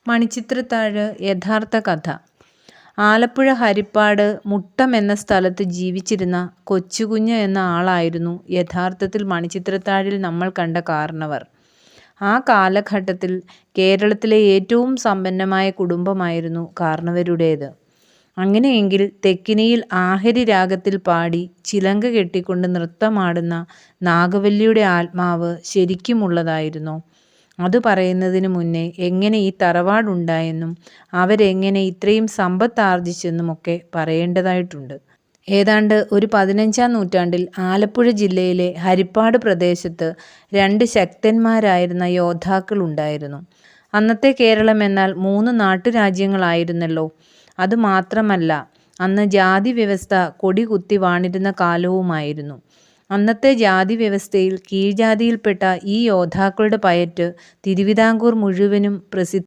മണിച്ചിത്രത്താഴ് യഥാർത്ഥ കഥ. ആലപ്പുഴ ഹരിപ്പാട് മുട്ടം എന്ന സ്ഥലത്ത് ജീവിച്ചിരുന്ന കൊച്ചുകുഞ്ഞ് എന്ന ആളായിരുന്നു യഥാർത്ഥത്തിൽ മണിച്ചിത്രത്താഴിൽ നമ്മൾ കണ്ട കാരണവർ. ആ കാലഘട്ടത്തിൽ കേരളത്തിലെ ഏറ്റവും സമ്പന്നമായ കുടുംബമായിരുന്നു കാരണവരുടേത്. അങ്ങനെയെങ്കിൽ തെക്കിനിയിൽ ആഹരി രാഗത്തിൽ പാടി ചിലങ്ക കെട്ടിക്കൊണ്ട് നൃത്തമാടുന്ന നാഗവല്ലിയുടെ ആത്മാവ് ശരിക്കുമുള്ളതായിരുന്നോ? അത് പറയുന്നതിന് മുന്നേ എങ്ങനെ ഈ തറവാടുണ്ടായെന്നും അവരെങ്ങനെ ഇത്രയും സമ്പത്ത് ആർജിച്ചെന്നുമൊക്കെ പറയേണ്ടതായിട്ടുണ്ട്. ഏതാണ്ട് ഒരു 15-ാം നൂറ്റാണ്ടിൽ ആലപ്പുഴ ജില്ലയിലെ ഹരിപ്പാട് പ്രദേശത്ത് 2 ശക്തന്മാരായിരുന്ന യോദ്ധാക്കൾ ഉണ്ടായിരുന്നു. അന്നത്തെ കേരളം എന്നാൽ 3 നാട്ടുരാജ്യങ്ങളായിരുന്നല്ലോ. അതുമാത്രമല്ല, അന്ന് ജാതി വ്യവസ്ഥ കൊടികുത്തി വാണിരുന്ന കാലവുമായിരുന്നു. അന്നത്തെ ജാതി വ്യവസ്ഥയിൽ കീഴ്ജാതിയിൽപ്പെട്ട ഈ യോദ്ധാക്കളുടെ പയറ്റ് തിരുവിതാംകൂർ മുഴുവനും